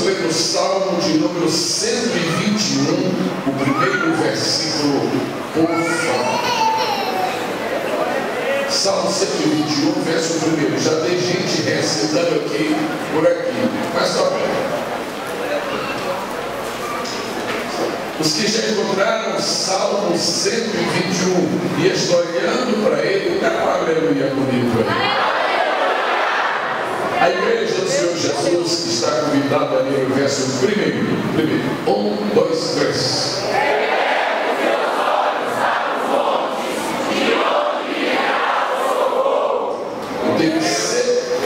vamos ler no Salmo de número 121, o primeiro versículo, por favor. Salmo 121, verso 1. Já tem gente recitando aqui, por aqui. Mas só os que já encontraram o Salmo 121 e estão olhando para ele, dá um aleluia comigo aí. A igreja do Senhor Jesus está convidada ali no verso 1. 1, 2, 3.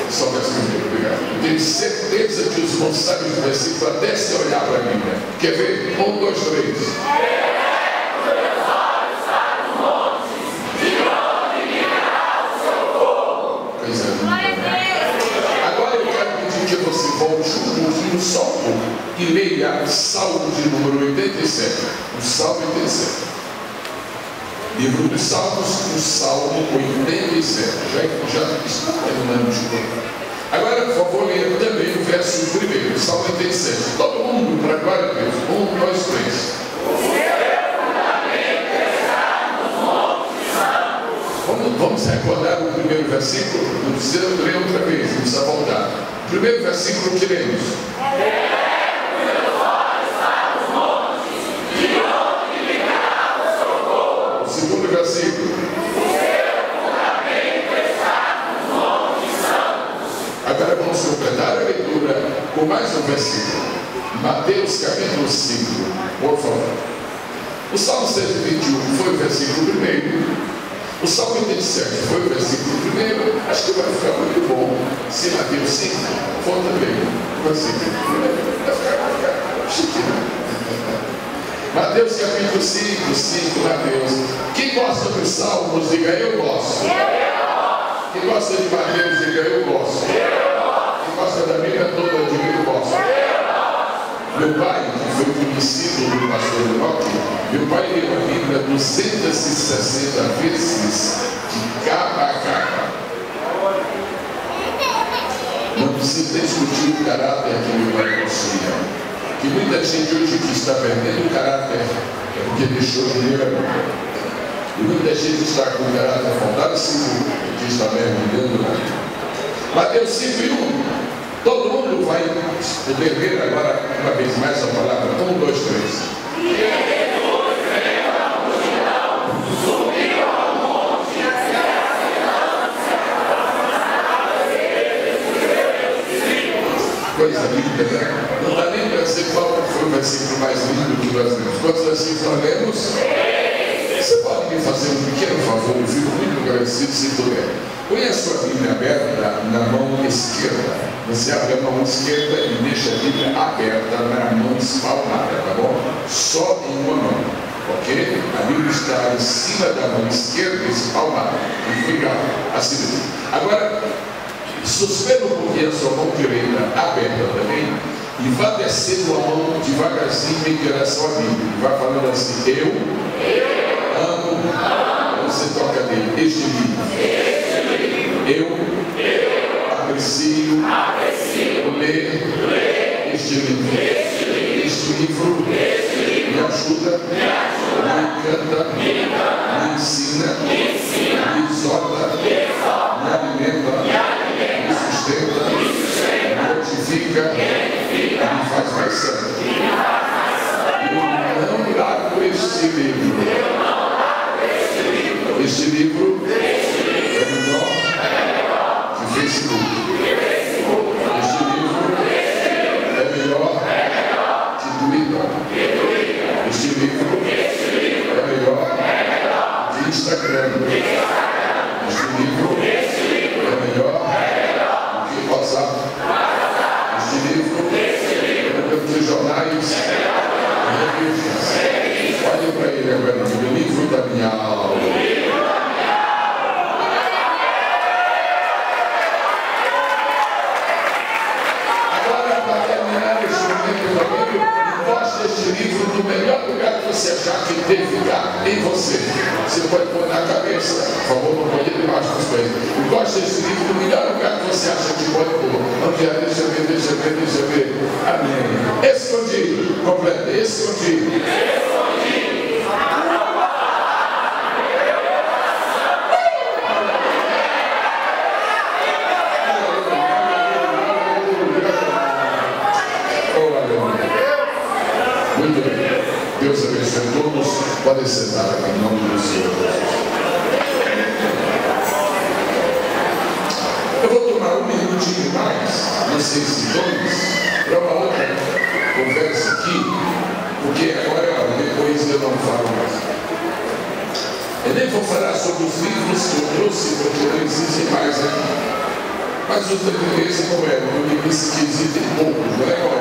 Só verso 1, obrigado. Eu tenho certeza que os irmãos sabem do versículo até se olhar para a Bíblia. Quer ver? 1, 2, 3. Pois é. Agora eu quero pedir que você volte um pouquinho só um pouco e leia o Salmo de número 87. O Salmo 87. Livro dos Salmos, o Salmo 87. Já está terminando de contar. Agora, por favor, leia também o verso 1, Salmo 87. Todo mundo, para a glória de Deus. 1, 2, 3. Vamos recordar o primeiro versículo? Não precisa ler outra vez, não precisa voltar. O primeiro versículo que lemos. O segundo versículo. Agora vamos completar a leitura com mais um versículo. Mateus capítulo 5, por favor. O Salmo 121 foi o versículo 1. O Salmo 87 foi o versículo 1. Acho que vai ficar muito bom se Mateus 5 for também o versículo 1. Vai ficar chiquinho. Mateus capítulo 5, Mateus. Quem gosta dos Salmos, diga eu gosto. Quem gosta de Mateus, diga eu gosto. Quem gosta da Bíblia toda, diga eu gosto. Meu pai, que foi conhecido do pastor Roque, meu pai leu a Bíblia 260 vezes, de capa a capa. Não precisa discutir o caráter que meu pai possuía. Que muita gente hoje que está perdendo o caráter é porque deixou de ler a Bíblia. E muita gente está com o caráter fortalecido porque está mergulhando na Bíblia. Mateus 5:1. Todo mundo vai poder ler agora uma vez mais a palavra. 1, 2, 3. Coisa linda, né? Não dá nem para dizer qual foi o versículo mais lindo que nós lemos. Quantos versículos nós lemos? Você pode me fazer um pequeno favor? Eu fico muito agradecido se puder. Põe a sua Bíblia aberta na mão esquerda. Você abre a mão esquerda e deixa a Bíblia aberta na mão espalmada, tá bom? Só em uma mão, ok? A Bíblia está em cima da mão esquerda espalmada. E fica assim. Agora, suspenda um pouquinho a sua mão direita aberta também e vá descendo a mão devagarzinho em direção à Bíblia. E vai falando assim: eu amo. Você toca nele. Este livro. Eu aprecio ler este livro. Este livro me ajuda, me encanta, me ensina, me exorta, me alimenta, me sustenta, me mortifica e me faz mais santo. Eu não largo este livro. Este livro é melhor que Facebook. Este livro é melhor que Twitter. Este livro é melhor que Instagram. Este livro é melhor que WhatsApp. Este livro é melhor que jornais e revistas. Olhe para ele agora, o livro da minha alma. Agora, para terminar este momento, mostre este livro no melhor lugar que se achar que tem que ficar em você. Você pode pôr na cabeça, por favor, não pode ir debaixo dos pés. Gosta desse livro do melhor lugar que você acha que pode pôr. Onde é? Deixa eu ver, deixa eu ver, deixa eu ver. Amém. Escondido, completo, escondido. Muito bem. Deus abençoe a todos. Podem sentar aqui em nome do Senhor Jesus. Eu vou tomar um minutinho mais, não sei se dois, para uma outra conversa aqui, porque agora, depois eu não falo mais. Eu nem vou falar sobre os livros que eu trouxe, porque não existem mais aqui. Mas os deveres, como é, eu me disse que existem poucos, não é, Paulo?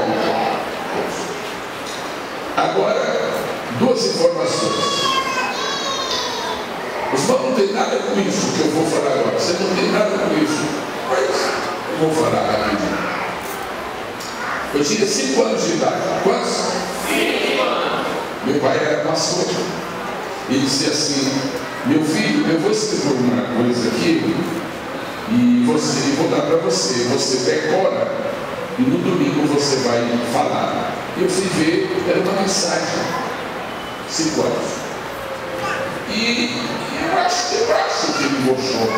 Agora, duas informações. Os irmãos não tem nada com isso que eu vou falar agora. Você não tem nada com isso. Mas eu vou falar rapidinho. Eu tinha 5 anos de idade. Quantos? 5 anos. Meu pai era pastor. Ele disse assim: meu filho, eu vou escrever uma coisa aqui e vou dar para você. Você decora e no domingo você vai falar. Eu fui ver, era uma mensagem. 5 anos. E eu acho que ele gostou.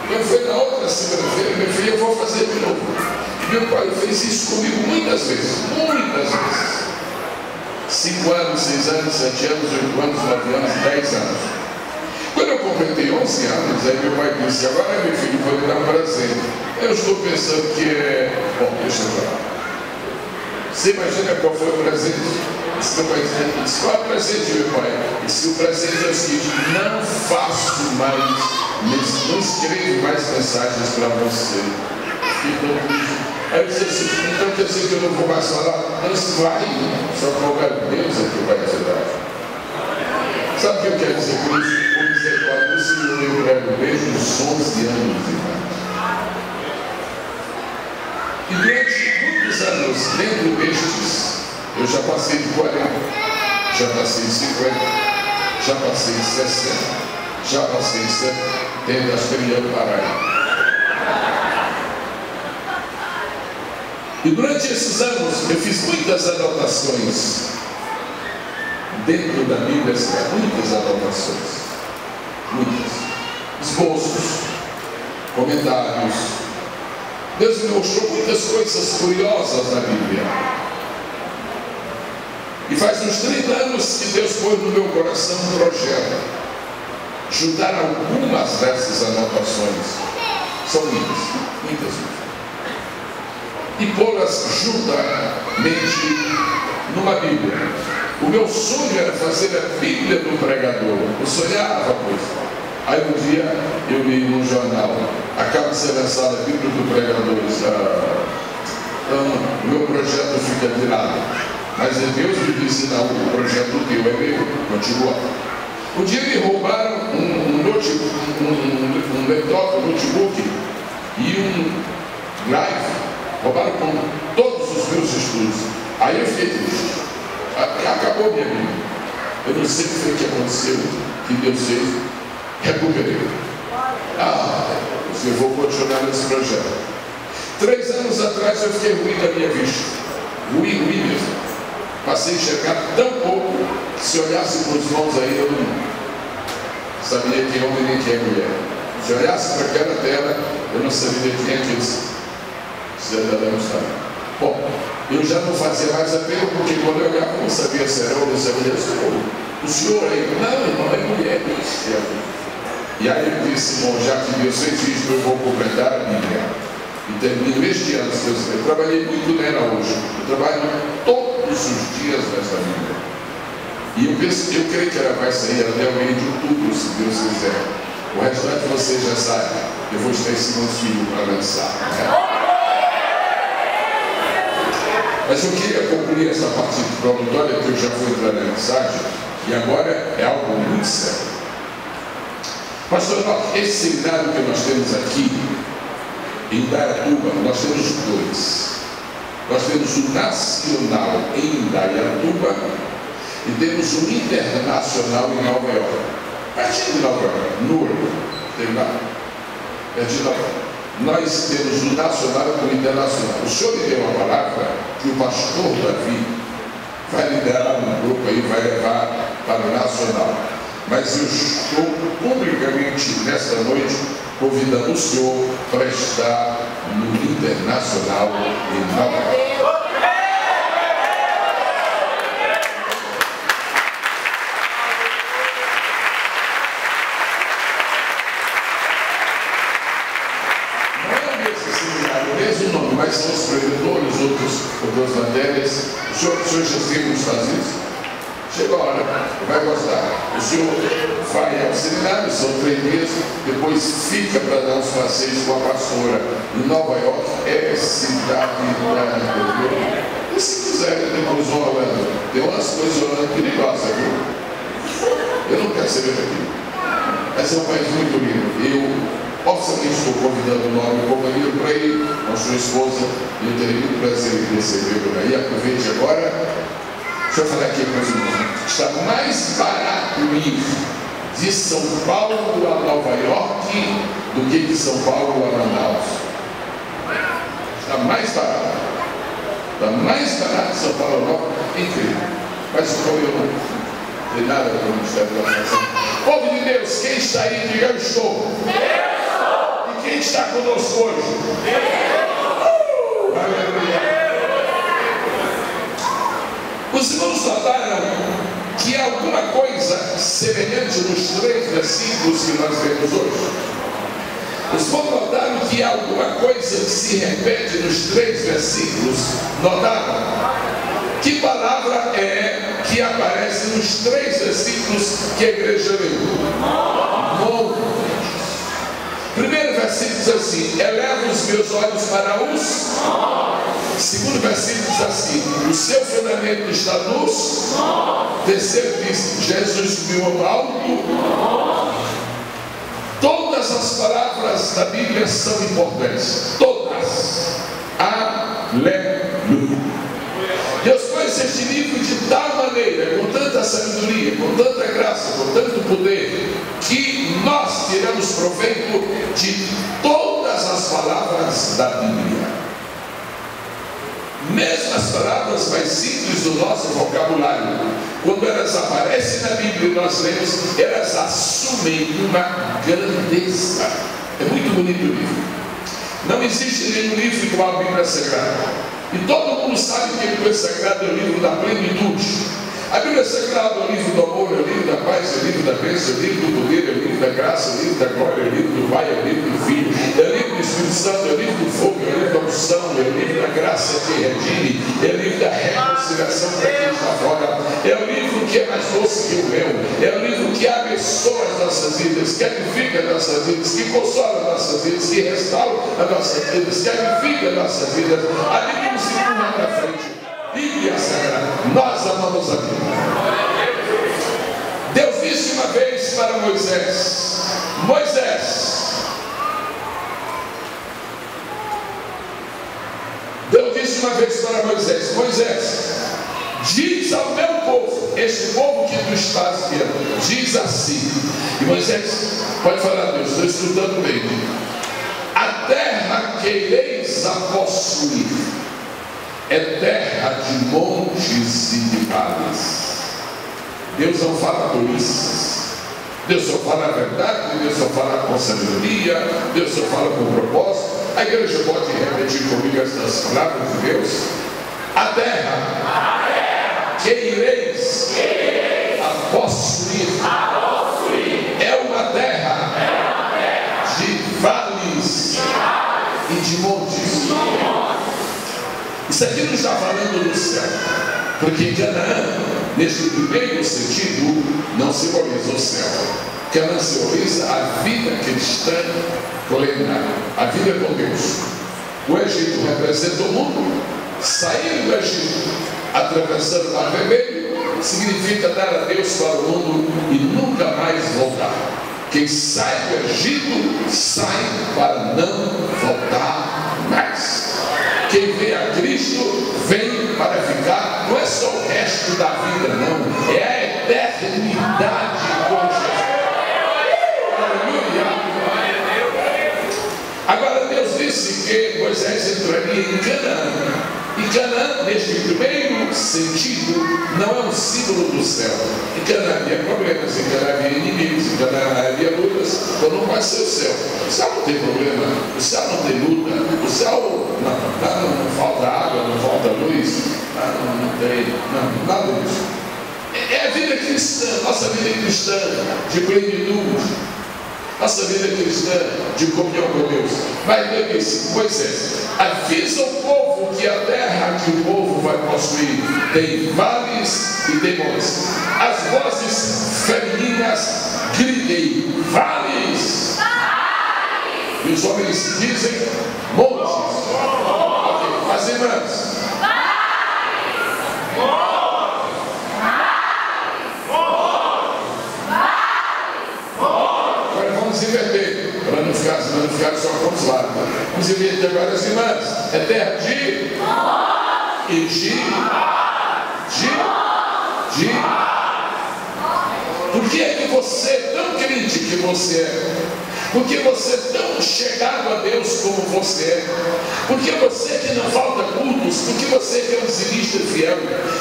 Eu fui na outra segunda-feira, meu filho, eu vou fazer de novo. Meu pai fez isso comigo muitas vezes. 5 anos, 6 anos, 7 anos, 8 anos, 9 anos, 10 anos. Quando eu completei 11 anos, aí meu pai disse: agora, meu filho, vou lhe dar um presente. Eu estou pensando que é... Bom, deixa eu falar. Você imagina qual foi o presente? Disse, qual é o presente, meu pai? Disse, o presente é o seguinte: não faço mais, não escrevo mais mensagens para você. Aí eu disse assim: então quer dizer que eu não vou mais falar? Não, isso vai, só que Deus é que vai ajudar. Sabe o que eu quero dizer com isso? Com misericórdia do Senhor, eu prego desde os 11 anos de idade. E durante muitos anos, dentro destes, eu já passei de 40, já passei de 50, já passei de 60, já passei de 70, acho que ele ia parar. E durante esses anos, eu fiz muitas anotações. Dentro da Bíblia, muitas anotações. Muitas. Esboços, comentários. Deus me mostrou muitas coisas curiosas na Bíblia. E faz uns 30 anos que Deus pôs no meu coração um projeto. Juntar algumas dessas anotações. São muitas. E pô-las juntamente numa Bíblia. O meu sonho era fazer a Bíblia do pregador. Eu sonhava, pois. Aí um dia eu li num jornal: acaba de ser lançada a Bíblia do pregador. Então, o meu projeto fica de lado. Mas Deus me disse: não, o projeto teu é meu. Continua. Um dia me roubaram um laptop, um notebook e um drive. Roubaram com todos os meus estudos. Aí eu fiquei triste. Acabou minha vida. Eu não sei o que foi que aconteceu, que Deus fez. Recuperei. Eu vou continuar nesse projeto. 3 anos atrás eu fiquei ruim da minha vista. Ruim mesmo. Passei a enxergar tão pouco que se olhasse para os mãos aí eu não sabia quem é homem nem quem é mulher. Se olhasse para aquela tela, eu não sabia quem é aqueles cidadãos. Bom, eu já não fazia mais apelo, porque quando eu olhava, eu não sabia se era homem ou se era mulher. O senhor aí, não, irmão, é mulher. E aí eu disse: irmão, já que Deus fez isso, eu vou completar a Bíblia. E termino este ano, se Deus quiser. Eu trabalhei muito nela hoje. Eu trabalho todos os dias nessa Bíblia. E eu creio que ela vai sair até o meio de outubro, se Deus quiser. O restante você já sabe. Eu vou estar em cima do filho para lançar. Né? Mas eu queria concluir essa parte introdutória, que eu já fui entrar na mensagem, e agora é algo muito sério. Pastor, esse seminário que nós temos aqui, em Indaiatuba, nós temos 2. Nós temos o Nacional em Indaiatuba, e e temos um internacional em Nova York. Pertinho de Nova York, Newark, tem lá. Pertinho de Nova York. Nós temos o nacional e o internacional. O senhor me deu uma palavra que o pastor Davi vai liderar um grupo aí, vai levar para o nacional. Mas eu estou publicamente nesta noite convidando o senhor para estar no internacional em Nova York. Mas são os preletores, outras matérias. O senhor já esteve nos Estados Unidos? Chega a hora, vai gostar. O senhor vai ao seminário, são 3 meses, depois fica para dar uns passeios com a pastora em Nova York, é cidade da... E se quiser, depois o Orlando. Tem umas coisas Orlando perigosas, viu? Eu não quero saber daquilo. Mas é um país muito lindo. Oficialmente estou convidando o nobre companheiro para ir com a sua esposa e eu terei muito prazer em recebê-lo aí. Aproveite agora. Deixa eu falar aqui para os irmãos. Está mais barato ir de São Paulo a Nova York do que de São Paulo a Manaus. Está mais barato. Está mais barato de São Paulo a Nova York. Incrível. Mas como eu não tenho nada para o Ministério da Nação. Povo de Deus, quem está aí, diga eu estou. Quem está conosco hoje? Aleluia! Os irmãos notaram que há alguma coisa semelhante nos 3 versículos que nós vemos hoje? Os irmãos notaram que há alguma coisa que se repete nos 3 versículos? Notaram? Que palavra é que aparece nos 3 versículos que a igreja leu? Monte. Primeiro versículo diz assim: eleva os meus olhos para os. Segundo versículo diz assim: o seu fundamento está nos. Terceiro diz: Jesus subiu ao alto. Todas as palavras da Bíblia são importantes. Todas. Aleluia. Deus faz este livro de tal maneira, com tanta sabedoria, com tanta graça, com tanto poder, que nós tiramos proveito de todas as palavras da Bíblia. Mesmo as palavras mais simples do nosso vocabulário, quando elas aparecem na Bíblia e nós lemos, elas assumem uma grandeza. É muito bonito o livro. Não existe nenhum livro igual à Bíblia Sagrada. E todo mundo sabe que a Bíblia Sagrada é o livro da plenitude. A Bíblia Sagrada é o livro do amor, é o livro da paz, é o livro da bênção, é o livro do poder, é o livro da graça, é o livro da glória, é o livro do Pai, é o livro do Filho, é o livro do Espírito Santo, é o livro do fogo, é o livro da unção, é o livro da graça que redime, é o livro da reconciliação para quem está fora, é o livro que é mais doce que o mel, é o livro que abençoa as nossas vidas, que edifica as nossas vidas, que consola as nossas vidas, que restaura as nossas vidas, que edifica as nossas vidas. A Bíblia nos empurra para frente. Bíblia Sagrada, nós amamos a Bíblia. Deus disse uma vez para Moisés: Moisés, Deus disse uma vez para Moisés: Moisés, diz ao meu povo, este povo que tu estás vendo, diz assim. E Moisés pode falar: Deus, estou escutando bem. A terra que ireis a possuir é terra de montes e de vales. Deus não fala tolices. Deus só fala a verdade, Deus só fala com sabedoria, Deus só fala com propósito. A igreja pode repetir comigo estas palavras de Deus? A terra que ireis a possuir é uma terra de vales e de montes. Isso aqui não está falando do céu, porque Canaã, nesse primeiro sentido, não simboliza o céu. Canaã simboliza a vida cristã plena, a vida com Deus. O Egito representa o mundo. Sair do Egito, atravessando o Mar Vermelho, significa dar a Deus para o mundo e nunca mais voltar. Quem sai do Egito, sai para não voltar mais. Quem vem a Cristo, vem para ficar. Não é só o resto da vida, não. É intimidade com Jesus. Aleluia. Agora Deus disse que Moisés entraria em Canaã. E Canaã, neste primeiro sentido, não é um símbolo do céu. Em Canaã havia problemas, em Canaã havia inimigos, em Canaã havia lutas. Então não vai ser o céu. O céu não tem problema, o céu não tem luta, o céu não falta água, não falta luz, não tem nada disso. É a vida cristã, nossa vida cristã de plenitude, nossa vida cristã de comunhão com Deus. Mas Deus disse: Moisés, avisa o povo que a terra que o povo vai possuir tem vales e tem montes. As vozes femininas gritem: vales! E os homens dizem: montes. Ok, as irmãs. Inverter, para não ficar só com os lados. Vamos inverter agora as irmãs. É terra de e de. Por que é que você é tão crente que você é? Por que você é tão chegado a Deus como você é? Por que você que não falta cultos? Por que você que é um dizimista fiel?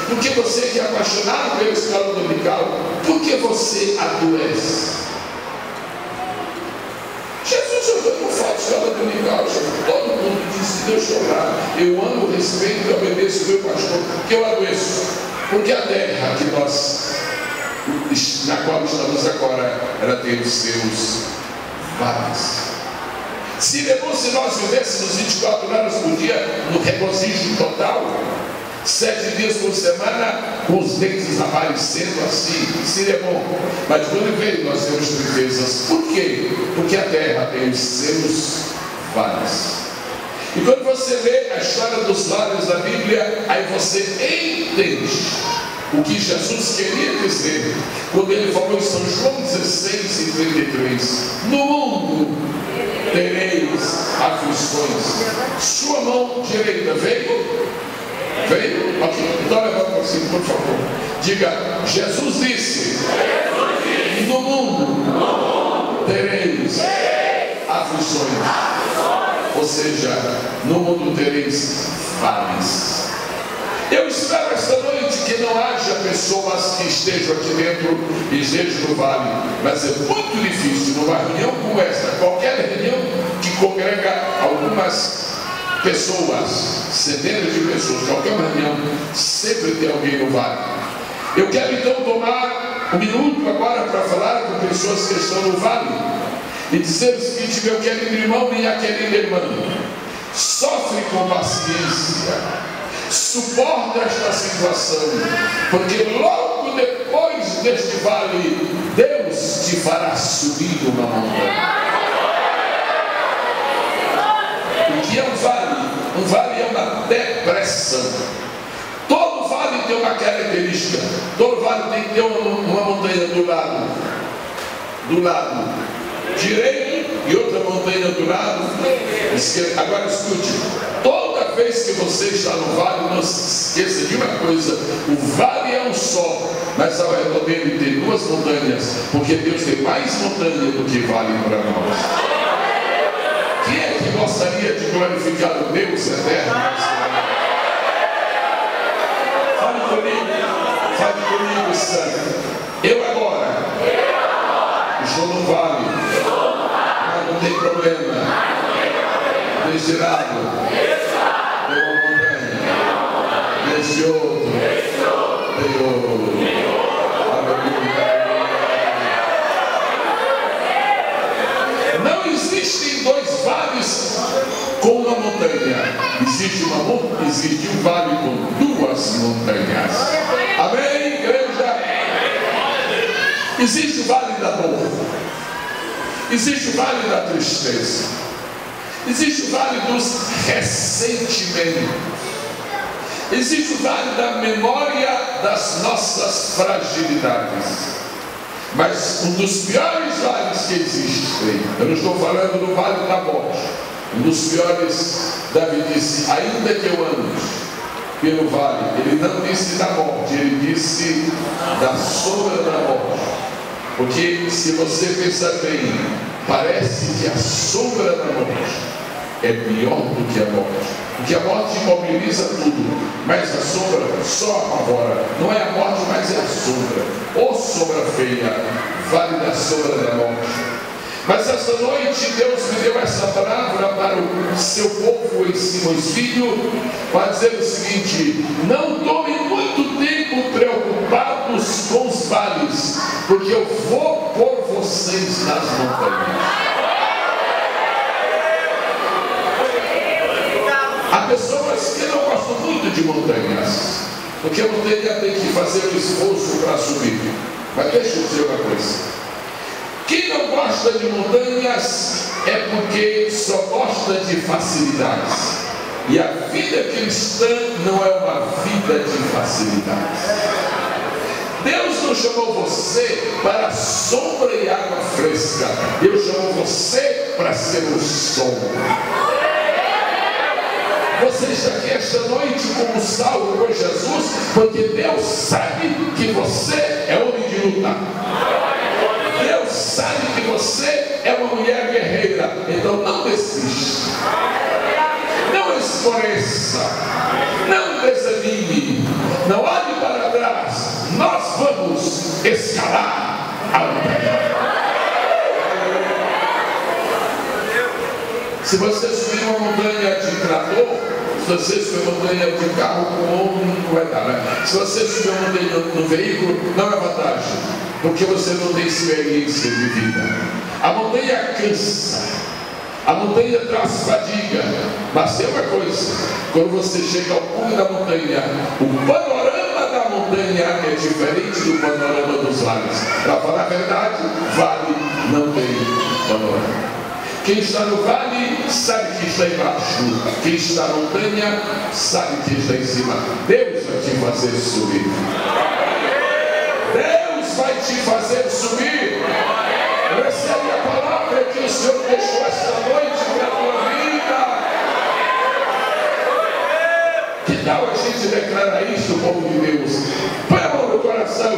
Por que você que é apaixonado pela escola dominical? Por que você adoece? Jesus, eu não faço escola dominical, todo mundo diz que deixa eu orar. Eu amo, respeito e obedeço o meu pastor, porque eu adoeço. Porque a terra que na qual estamos agora, ela tem os seus vales. Se nós vivêssemos 24 horas por dia no regozijo total, 7 dias por semana, com os dentes aparecendo assim, seria bom. Mas quando veio, nós temos tristezas. Por quê? Porque a terra tem os seus vales. E quando você lê a história dos vales da Bíblia, aí você entende o que Jesus queria dizer quando ele falou em São João 16 e 33: no mundo tereis aflições. Sua mão direita veio? Veio? Ok, então levanta para cima, por favor. Diga: Jesus disse: no mundo tereis aflições. Ou seja, no mundo tereis vales. Eu espero esta noite que não haja pessoas que estejam aqui dentro e estejam no vale. Mas é muito difícil numa reunião como esta, qualquer reunião que congrega algumas pessoas, centenas de pessoas, qualquer reunião, sempre tem alguém no vale. Eu quero então tomar um minuto agora para falar com pessoas que estão no vale e dizer o seguinte: meu querido irmão, minha querida irmã, sofre com paciência, suporta esta situação, porque logo depois deste vale, Deus te fará subir uma montanha. O que é um vale? Um vale é uma depressão. Todo vale tem uma característica. Todo vale tem que ter uma montanha do lado direito e outra montanha do lado esquerdo. Agora escute: toda vez que você está no vale, não se esqueça de uma coisa: o vale é um só, mas ao redor dele tem duas montanhas, porque Deus tem mais montanha do que vale para nós. Quem é que gostaria de glorificar o Deus eterno? Fale comigo, santo. Eu agora estou no vale, mas não tem problema. Deste lado tem uma montanha, deste outro tem outro. Não existem dois vales com uma montanha. Existe um vale com duas montanhas. Amém, igreja? Existe o vale da dor, existe o vale da tristeza, existe o vale dos ressentimentos, existe o vale da memória das nossas fragilidades. Mas um dos piores vales que existem, eu não estou falando do vale da morte, um dos piores, Davi disse: ainda que eu ande pelo vale, ele não disse da morte, ele disse da sombra da morte, Porque se você pensar bem, parece que a sombra da morte é pior do que a morte. Porque a morte imobiliza tudo, mas a sombra só apavora. Não é a morte, mas é a sombra. Ô sombra feia, vale da sombra da morte. Mas esta noite Deus me deu essa palavra para o seu povo em Simões Filho, para dizer o seguinte: não tomem muito tempo preocupados com os vales, porque eu vou pôr vocês nas montanhas. Há pessoas que não gostam muito de montanhas, porque a montanha tem que fazer um esforço para subir. Mas deixa eu dizer uma coisa: quem não gosta de montanhas é porque só gosta de facilidades. E a vida cristã não é uma vida de facilidades. Deus não chamou você para sombra e água fresca. Deus chamou você para ser o sol. Você está aqui esta noite como salvo por Jesus, porque Deus sabe que você é homem de luta. Deus sabe que você é uma mulher guerreira. Então não desista, não esmoreça, não desanime, não olhe para trás. Nós vamos escalar a montanha. Se você subir uma montanha de trator, se você subir uma montanha de carro com homem, não vai dar, né? Se você subir uma montanha no veículo, não é vantagem, porque você não tem experiência de vida. A montanha cansa, a montanha traz fadiga, mas tem uma coisa: quando você chega ao cume da montanha, o panorama da montanha é diferente do panorama dos vales. Para falar a verdade, vale não tem panorama. Quem está no vale sabe que está embaixo. Quem está na montanha sabe que está em cima. Deus vai te fazer subir. Deus vai te fazer subir. Recebe a palavra que o Senhor deixou esta noite para a tua vida. Que tal a gente declarar isso, povo de Deus? Põe a mão no coração.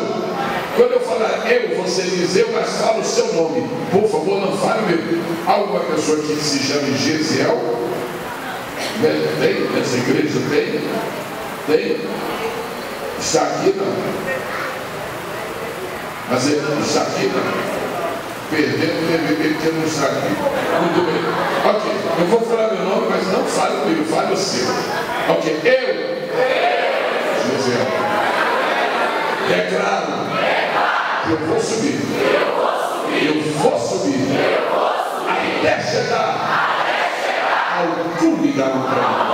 Quando eu falar eu, você diz eu, mas fala o seu nome. Por favor, não fale o meu. Há alguma pessoa que se chame Gesiel? Tem? Nessa igreja tem? Tem? Está aqui não? Mas ele não está aqui não? Perdendo o DVD porque não está aqui. Muito bem. Ok, eu vou falar meu nome, mas não fale comigo, fale o seu. Ok, eu. Gesiel. Declaro que eu vou subir. Eu vou subir. Até chegar ao cume da montanha.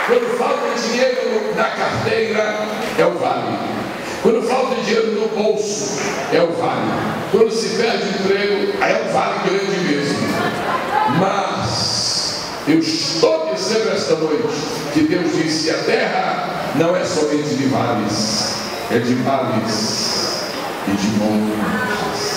Quando falta dinheiro na carteira, é o vale. Quando falta dinheiro no bolso, é o vale. Quando se perde emprego, é um vale grande mesmo. Mas eu estou dizendo esta noite que Deus disse: a terra não é somente de vales, é de vales e de montes.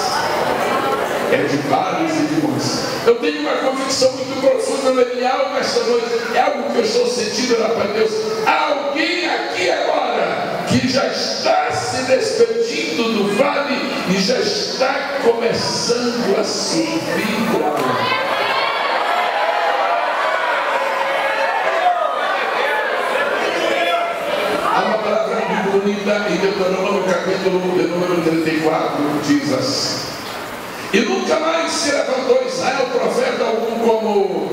É de vales e de montes. Eu tenho uma convicção muito profunda na minha alma esta noite. É algo que eu estou sentindo lá para Deus. Há alguém aqui agora que já está se despedindo do vale e já está começando a subir para lá. Há uma palavra muito bonita em Deuteronômio capítulo de número 34, diz assim: e nunca mais se levantou Israel profeta algum como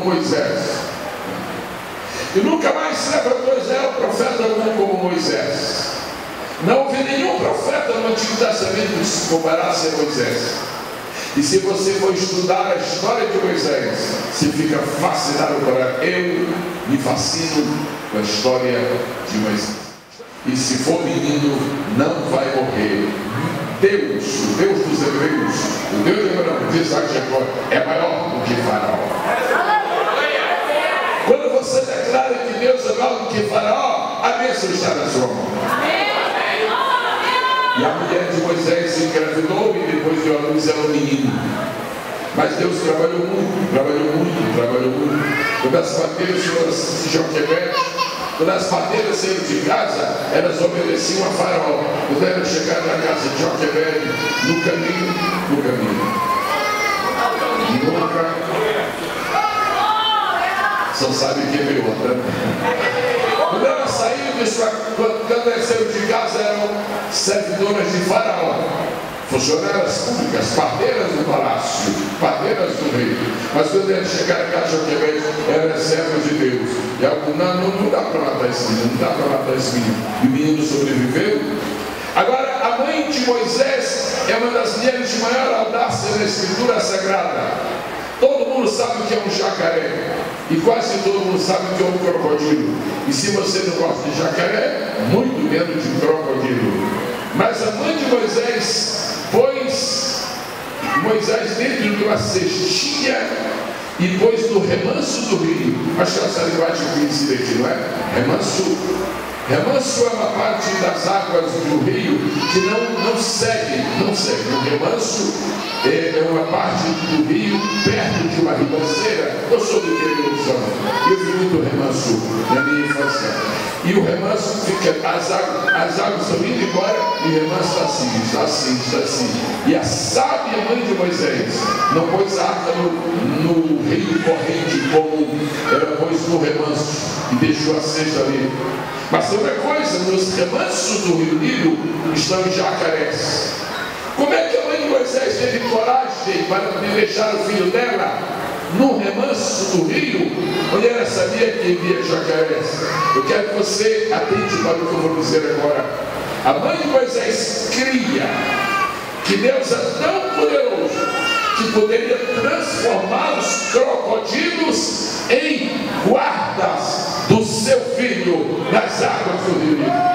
Moisés. E nunca mais se levantou Israel profeta algum como Moisés. Não houve nenhum profeta no Antigo Testamento que se comparasse a Moisés. E se você for estudar a história de Moisés, você fica fascinado por eu me fascino com a história de Moisés. E se for menino, não vai morrer. Deus, o Deus dos hebreus, o Deus de Abraão, de Isaac e Jacó, é maior do que Faraó. Quando você declara que Deus é maior do que Faraó, a bênção está na sua mão. E a mulher de Moisés se engravidou e depois deu a luz a um menino. Mas Deus trabalhou muito. Quando as parteiras foram assistir Joquebede, quando as parteiras saíram de casa, elas obedeciam a Faraó. Quando elas chegaram na casa de Joquebede, no caminho, nunca. Só sabe que é veio outra. Quando elas saíram quando elas saíram de casa, eram servidoras de Faraó, funcionárias públicas, parteiras do palácio, parteiras do rei. Mas quando eles chegaram a casa de Joquebede, eram servas de Deus. E algo, não dá para matar esse menino, E o menino sobreviveu. Agora, a mãe de Moisés é uma das mulheres de maior audácia na Escritura Sagrada. Todo mundo sabe o que é um jacaré. E quase todo mundo sabe o que é um crocodilo. E se você não gosta de jacaré, muito menos de crocodilo. Mas a mãe de Moisés pôs Moisés dentro de uma cestinha e pôs no remanso do rio. Acho que essa linguagem conhecida aqui, não é? Remanso é uma parte das águas do rio que não segue. O remanso é uma parte do rio perto de uma ribanceira. Eu sou do interior de São Paulo. Eu vi muito remanso na minha infância. E o remanso fica, as águas estão indo embora e o remanso está assim. E a sábia mãe de Moisés não pôs a arca no rio corrente comum, ela pôs no remanso e deixou a cesta ali. Mas outra coisa, nos remansos do rio Nilo estão jacarés. Como é que a mãe de Moisés teve coragem para deixar o filho dela no remanso do rio, onde ela sabia que havia jacarés? Eu quero que você atente para o que eu vou dizer agora. A mãe de Moisés cria que Deus é tão poderoso que poderia transformar os crocodilos em guardas do seu filho nas águas do rio Nilo.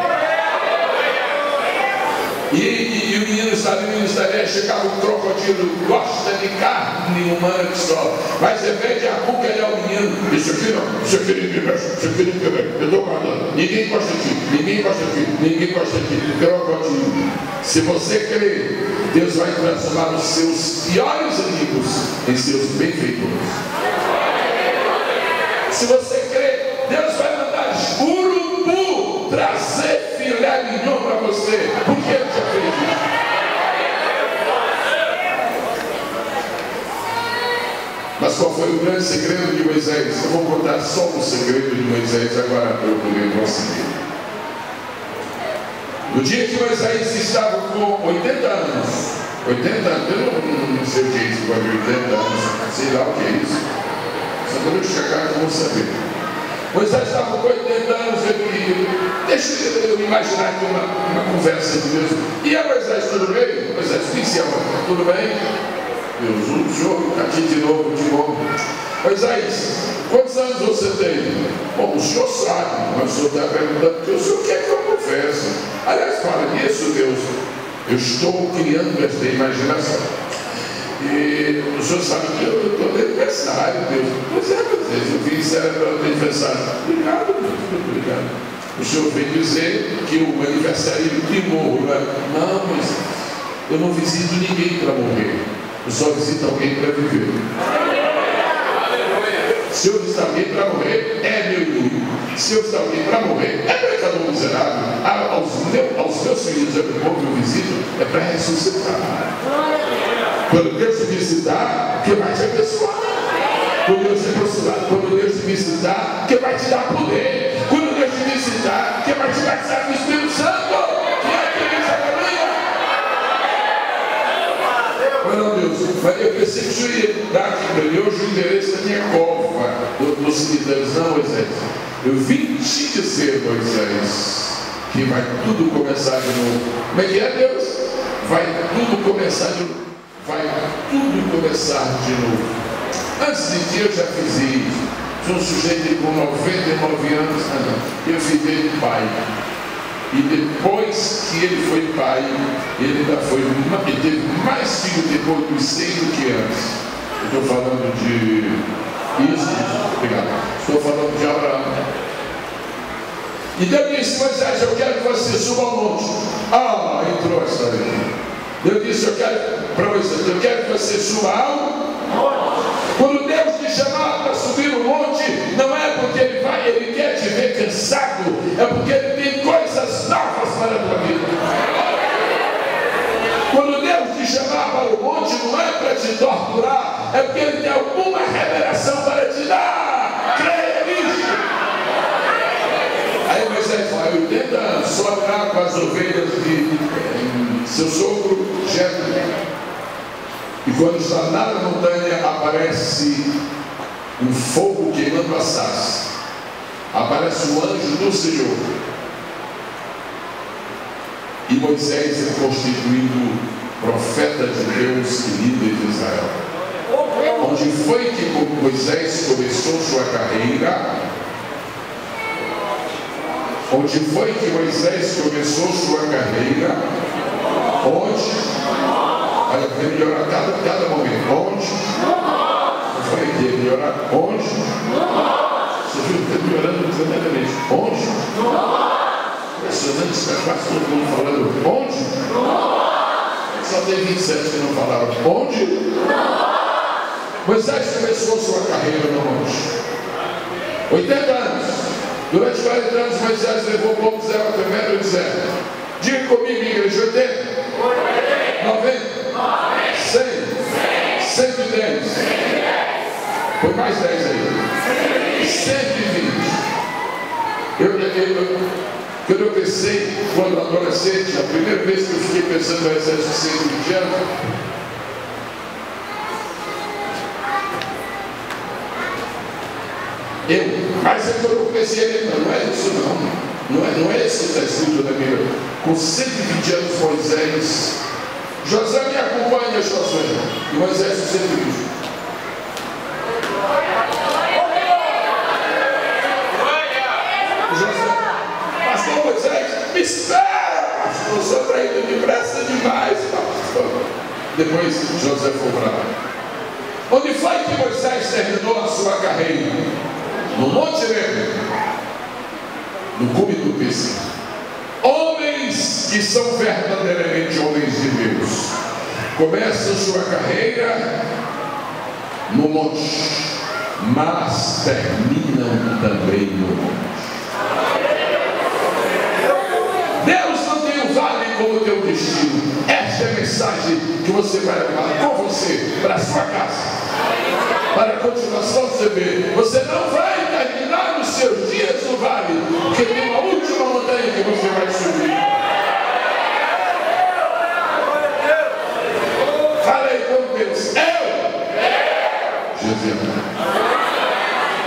E o menino estaria, chegava um crocodilo, gosta de carne humana que só, mas em vez de acucalhar o menino, isso aqui não, isso aqui ninguém mexe, eu estou guardando, ninguém gosta aqui, crocodilo. Se você crer, Deus vai transformar os seus piores inimigos em seus benfeitores. Se você crer, Deus vai mandar urubu trazer filé mignon para você, porque Ele já fez isso. Mas qual foi o grande segredo de Moisés? Eu vou contar só o segredo de Moisés agora para eu poder prosseguir. No dia que Moisés estava com 80 anos, eu não sei o que é isso, 80 anos, sei lá o que é isso. Só quando eu chegar eu vou saber. Moisés estava com 80 anos, deixa eu imaginar aqui uma conversa de Deus. E a Moisés, tudo bem? Moisés disse, tudo bem? Deus, o senhor aqui de novo, de bom. Moisés, quantos anos você tem? Bom, o senhor sabe, mas o senhor está perguntando, porque o senhor quer que eu confesse. Aliás, fala nisso, Deus, eu estou criando esta imaginação. E o senhor sabe que eu estou de aniversário, Deus. Pois é, eu vim celebrar o aniversário. Obrigado, Deus, muito obrigado. O senhor veio dizer que o aniversário de morro, né? Não, mas eu não visito ninguém para morrer. Eu só visito alguém para viver. Se eu visitar alguém para morrer, é meu inimigo. Se eu visitar alguém para morrer, é pecador miserável. Aos meus filhos, o povo que eu visito, é para ressuscitar. Quando Deus te visitar, que vai te abençoar. Quando Deus te visitar, que vai te dar poder. Quando Deus te visitar, que vai te batizar com o Espírito Santo. Mas não, Deus, mas eu pensei que o senhor ia dar aqui para mim hoje o endereço da minha cova do cemitério. Não, Moisés, eu vim te dizer, Moisés, que vai tudo começar de novo. Como é que é, Deus? Vai tudo começar de novo. Antes de ti eu já fiz isso. Sou um sujeito com 99 anos, eu fiz ele pai. E depois que ele foi pai, ele teve mais filhos depois dos 100 do que antes. Eu estou falando de isso, obrigado. Estou falando de Abraão. E Deus disse: Moisés, eu quero que você suba ao monte. Ah, entrou a história aqui. Deus disse: eu quero para Moisés, eu quero que você suba ao monte. Quando Deus te chamar para subir no monte, não é porque Ele quer te ver cansado, é porque Ele tem coisas novas para a tua vida. Quando Deus te chamar para o monte, não é para te torturar, é porque Ele tem alguma revelação para te dar. Creia nisso. Aí Moisés foi 80 anos, sobe lá com as ovelhas de seu sogro Jetro. E quando está lá na montanha, aparece um fogo queimando a sarça. Aparece o anjo do Senhor. E Moisés é constituído profeta de Deus e líder de Israel. Onde foi que Moisés começou sua carreira? Onde foi que Moisés começou sua carreira? Onde? Olha, vai melhorar cada momento. Onde? Eu falei que ia melhorar. Onde? Você viu que está melhorando tremendamente. Onde? Impressionante, está quase todo mundo falando. Onde? Só tem 27 que não falaram. Onde? Moisés começou sua carreira no monte. 80 anos. Durante 40 anos, Moisés levou o povo de Israel até o Médio deserto. Diga comigo, igreja: 80, 90. 100, 110, foi mais 10 aí, 120. Quando eu pensei, quando adolescente, a primeira vez que eu fiquei pensando no exército 120 anos, mas quando eu pensei, não é isso não é isso que está escrito na Bíblia. Com 120 anos Moisés, José me acompanha, Josué, e Moisés o 120. José, pastor Moisés, me espera, pastor, o senhor está indo depressa demais, pastor. Depois José foi para lá. Onde foi que Moisés terminou a sua carreira? No Monte Nebo, no cume do Pêssego. Homens que são verdadeiramente homens de Deus começam sua carreira no monte, mas terminam também no monte. Deus não tem o vale como teu destino. Esta é a mensagem que você vai levar com você para a sua casa, para a continuação do CV. Você não vai terminar os seus dias no vale, porque tem uma última montanha que você vai subir. Falei com Deus: Jesus,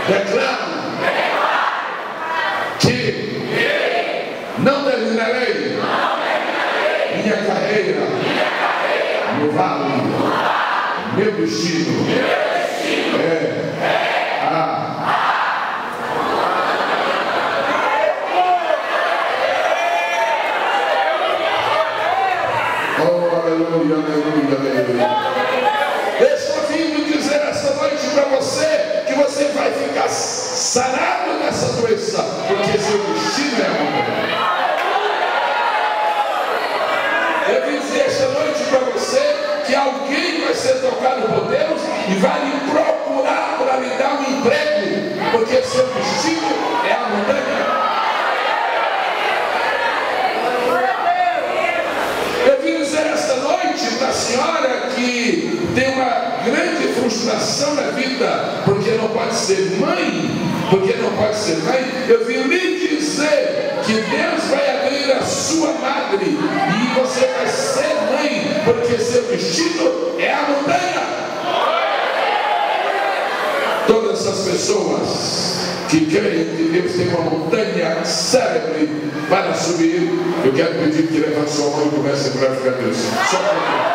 declaro que não terminarei minha carreira no vale. Meu destino aleluia, aleluia, aleluia. Eu estou vindo dizer essa noite para você que você vai ficar sarado nessa doença, porque seu destino é uma. Eu vim dizer esta noite para você que alguém vai ser tocado por Deus e vai lhe procurar para lhe dar um emprego, porque seu destino é a montanha. Eu vim dizer esta noite para a senhora que tem uma grande frustração na vida, porque não pode ser mãe, eu vim lhe dizer que Deus vai abrir a sua madre e você vai ser mãe, porque seu destino é a montanha. Todas essas pessoas que creem que Deus tem uma montanha célebre para subir, eu quero pedir que levante sua mão e comece a glorificar a Deus. Só para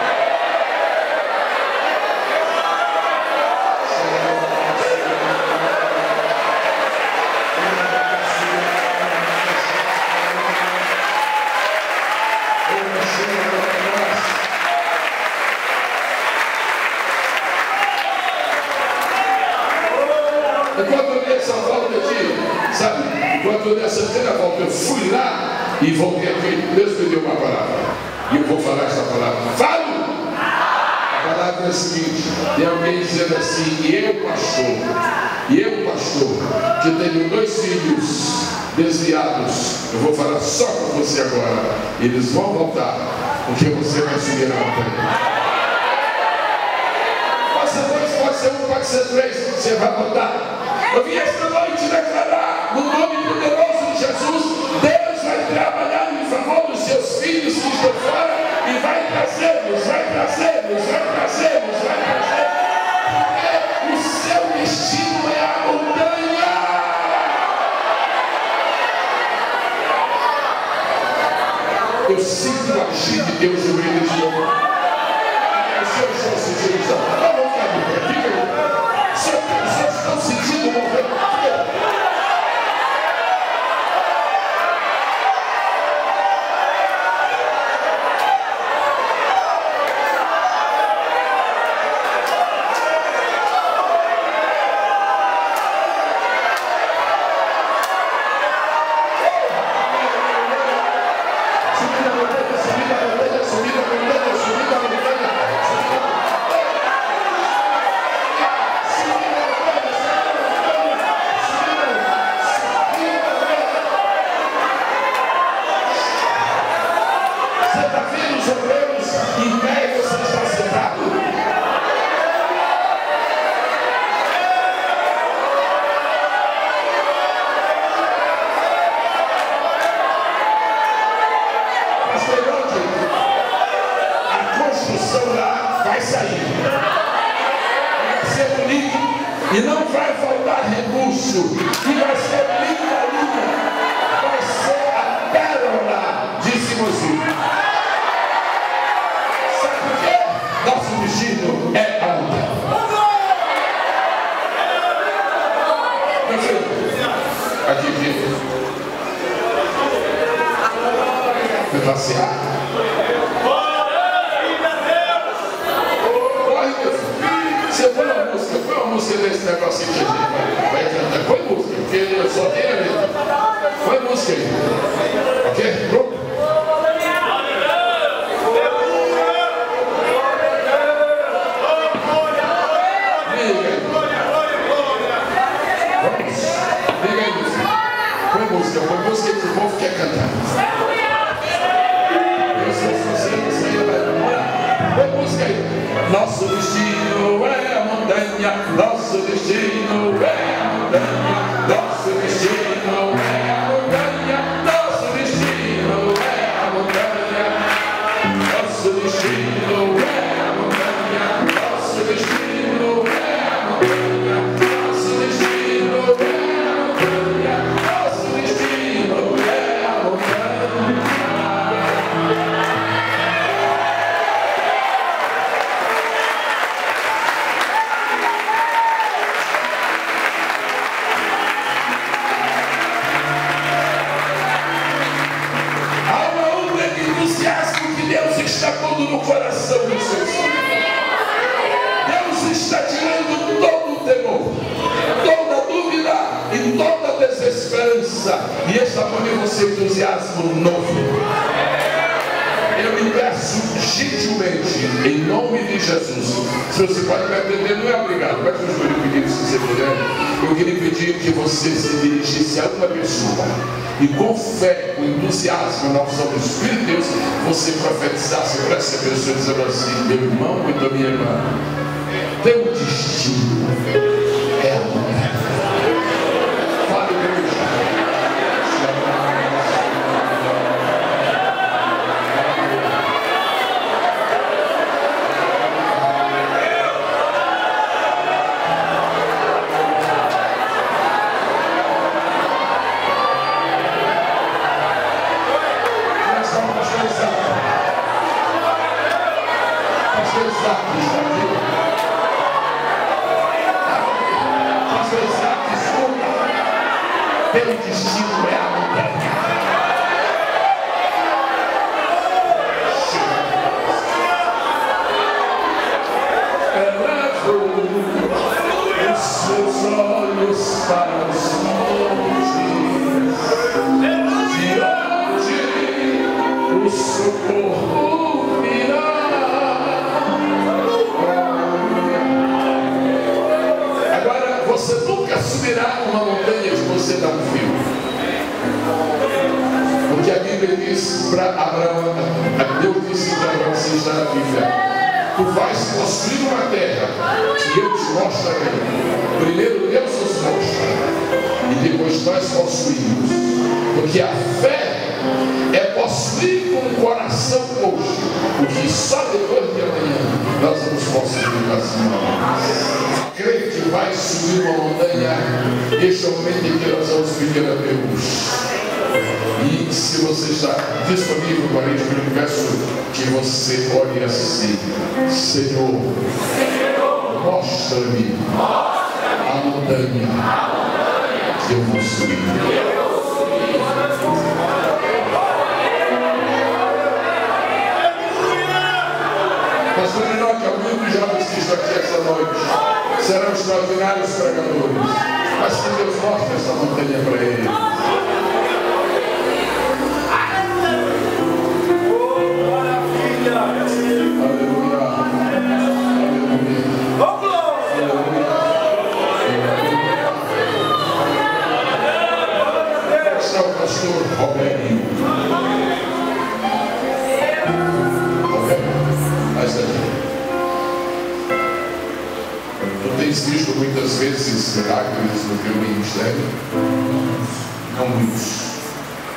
enquanto eu dei essa terceira volta, eu fui lá e voltei aqui. Deus me deu uma palavra. E eu vou falar esta palavra. Falo! A palavra é a seguinte: tem alguém dizendo assim, e eu, pastor, que tenho 2 filhos desviados, eu vou falar só com você agora. Eles vão voltar, porque você vai subir na montanha. Pode ser 2, pode ser 1, pode ser 3, você vai voltar. Eu vim esta noite declarar, no nome poderoso de Jesus, Deus vai trabalhar em favor dos seus filhos que estão fora e vai trazê-los, porque o seu destino é a montanha. Eu sinto o agir de Deus no meio deste mundo. Os seus estão sentindo isso. Vamos ficar aqui. Os seus estão sentindo o movimento. E não vai faltar recurso, e vai ser linda, vai ser a pérola, disse Moisés. Sabe por quê? Nosso destino é a montanha. Meu filho, aqui, foi passear. Você põe uma música desse negocinho que a gente vai cantar. Põe música, porque só tem a letra. Põe música aí. Ok? Pronto? Liga aí, música. Põe música que o povo quer cantar. Eu sei se você não sei, põe música aí. Nosso destino é a montanha, nosso destino é a montanha, nosso destino é a montanha, nosso destino é a montanha, nosso destino é a montanha, nosso destino é a montanha, nosso destino é a montanha, nosso destino é a montanha. Está pondo no coração dos seus filhos. Deus está tirando todo o temor, toda a dúvida e toda a desesperança, e está pondo em você entusiasmo novo. Eu lhe peço gentilmente, em nome de Jesus, se você pode me atender, não é obrigado, mas eu lhe pedir, se você puder, eu queria pedir que você se dirigisse a uma pessoa e com fé, com entusiasmo na unção do Espírito de Deus, você profetizasse para essa pessoa, dizendo assim: meu irmão e minha irmã, teu destino é a montanha. Fale, igreja. Teu destino é a montanha. Elevo os seus olhos para os montes. para Abraão, Deus disse para Abraão, você está na Bíblia, tu vais construir uma terra que eu te mostrarei. Primeiro Deus nos mostra e depois nós construímos, porque a fé é possuir com o coração hoje o que só depois de amanhã nós vamos construir nas mãos. Crê que vai subir uma montanha, este é o momento em que nós vamos pedir a Deus. E se você está disponível para isso, eu peço que você ore assim: Senhor, mostra-me a montanha que eu vou subir. Pastor Enoque, alguns dos jovens que estão aqui essa noite serão extraordinários pregadores, mas que Deus mostre essa montanha para eles. Pastor Roberto. Mas tu tens visto muitas vezes milagres no teu ministério? Não muitos.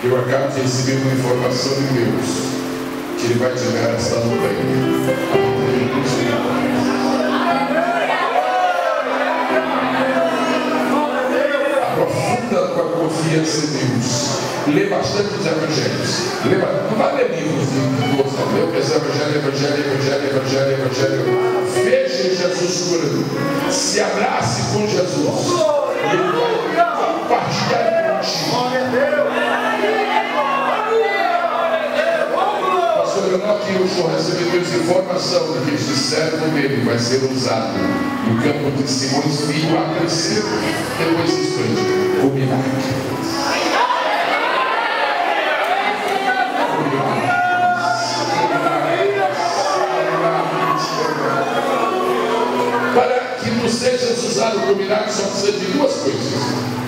Eu acabo de receber uma informação de Deus que Ele vai te dar essa montanha. Aprofunda com a confiança em Deus. Lê bastante os evangelhos. Não vai ler livros de outros, não. Lê o evangelho. Veja Jesus curando. Se abrace com Jesus. E Ele vai compartilhar contigo. Pastor Enoque, eu estou recebendo informação de que este servo dele vai ser usado no campo de Simões Filho a crescer. Depois expande o milagre. Para que tu sejas usado por milagre, só precisa de duas coisas.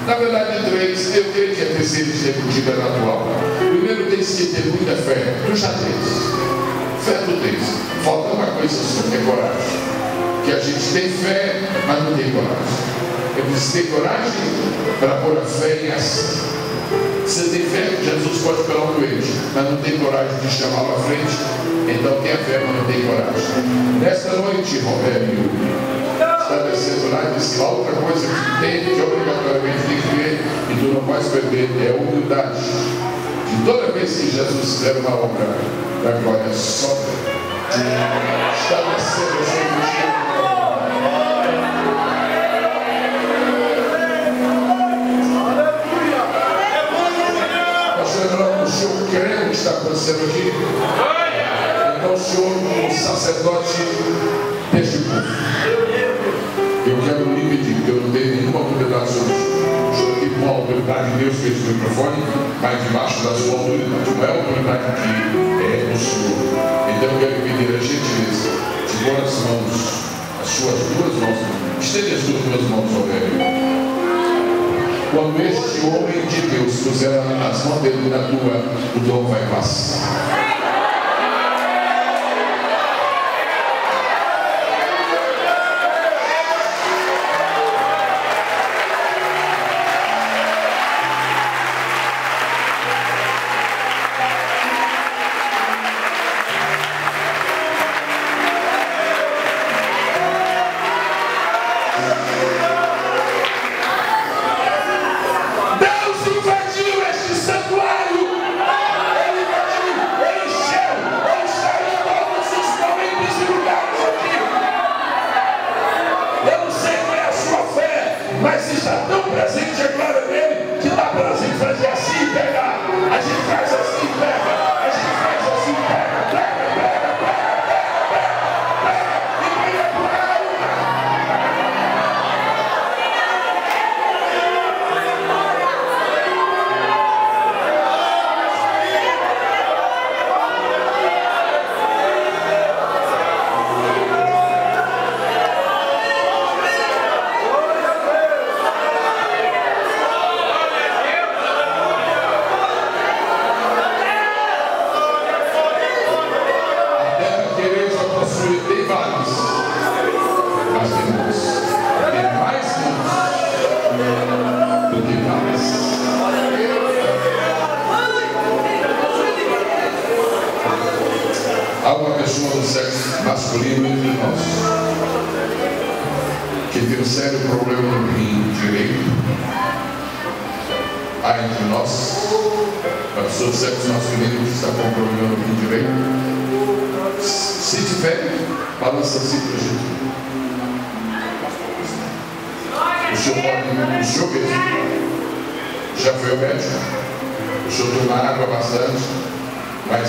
Na verdade, três. Eu creio que a terceira esteja contigo na tua aula. Primeiro, tens que ter muita fé. Tu já tens. Fé tu tens. Falta uma coisa só, que é coragem. Que a gente tem fé, mas não tem coragem. Eu preciso ter coragem para pôr a fé em ação. Você tem fé, Jesus pode pegar um doente, mas não tem coragem de chamá-lo à frente. Então tem a fé, mas não tem coragem. Nesta noite, Roberto, está descendo lá e disse que a outra coisa que tem, que obrigatoriamente tem que ver, e tu não podes perder, é a humildade. E toda vez que Jesus fizer uma obra da glória só, está descendo essa noite. O senhor crê o que está acontecendo aqui? Então o senhor, o sacerdote deste povo, eu quero lhe pedir, que eu não tenho nenhuma autoridade sobre isso. O senhor tem uma autoridade de Deus fez o microfone, mas debaixo da sua autoridade, não é a autoridade que é do senhor. Então eu quero pedir a gentileza de pôr as mãos, as suas duas mãos, estende as duas mãos ao velho. Quando este homem de Deus puser as mãos dele na tua, o dom vai passar. Deus invadiu este santuário. Ele invadiu. construir, tem vários. Mas tem muitos. Tem mais muitos do que vários. Há uma pessoa do sexo masculino entre nós que tem um sério problema no rim direito. Há entre nós uma pessoa do sexo masculino que está com problema no rim direito. Se tiver, balança assim para a gente. O senhor mesmo já foi ao médico. O senhor toma água bastante, mas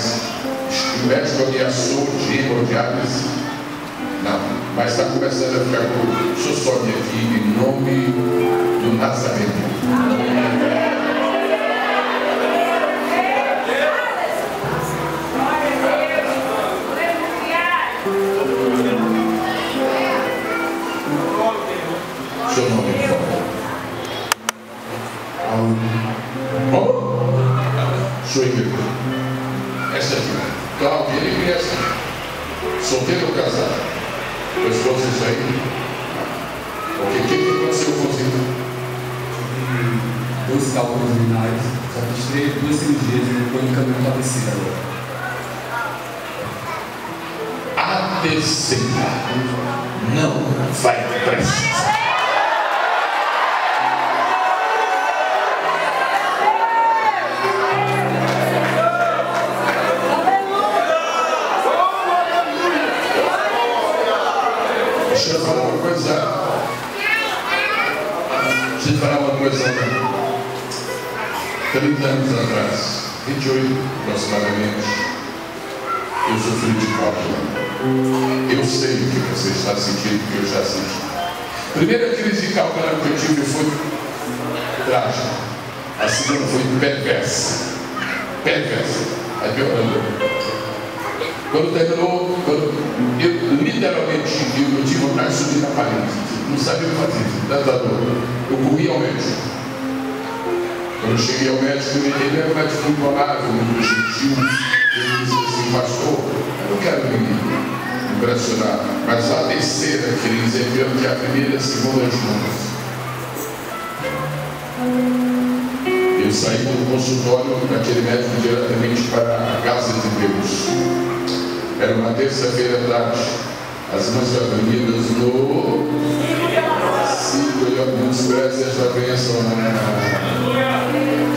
o médico ameaçou de hemodiálise. Não, mas está começando a ficar com o senhor sobe aqui em nome do Nazareno. Seu nome é como? Sua igreja. Essa aqui. Cláudia, ele conhece. Solteiro ou casado? Pois fosse isso aí. Ok, o que aconteceu com você? 2 cálculos renais, só fiz 2 cirurgias e estou em caminho para a terceira agora. A terceira não vai precisar. Deixa eu falar uma coisa. Deixa eu falar uma coisa. 30 anos atrás, 28 aproximadamente, eu sofri de cálculo. Eu sei o que você está sentindo, que eu já senti. A primeira crise de cálculo que eu tive foi trágica. A segunda foi perversa. Perversa. Aí piorando. Quando terminou, eu literalmente eu tive vontade de subir na parede. Não sabia o que fazer, tanta dor. Eu corri ao médico. Quando eu cheguei ao médico, ele era um médico muito amável, muito gentil. Ele disse assim: pastor, eu não quero me impressionar, mas a terceira crise é pior que a primeira e a segunda juntas. Eu saí do consultório daquele médico diretamente para a casa de Deus. Era uma terça-feira à tarde, as mãos reunidas no 5 elementos preces da bênção.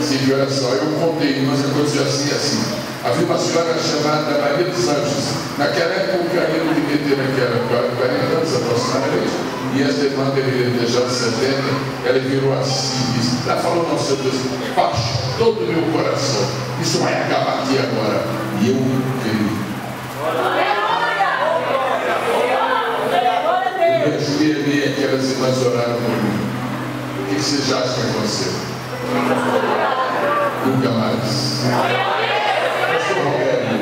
Sim, olha só, eu contei, mas aconteceu assim. Havia uma senhora chamada Maria dos Anjos. Naquela época, eu devia ter naquela 40 anos aproximadamente, e esta irmã deveria ter já 70, ela virou assim, disse, ela falou: não, seu Deus, baixe todo o meu coração, isso vai acabar aqui agora. E eu creio. Eu ajoelhei aquelas irmãs oraram por mim. O que vocês acham que aconteceu? Nunca mais. Pastor Roberto,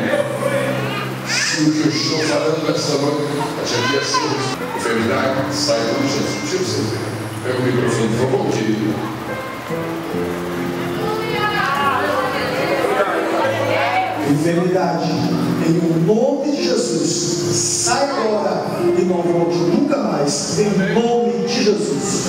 se o que eu estou falando nessa noite já devia ser enfermidade, sai do Jesus. Deixa você ver. Pega o microfone, por favor, querido. Enfermidade, em nome de Jesus, sai agora e não volte nunca mais, em nome de Jesus.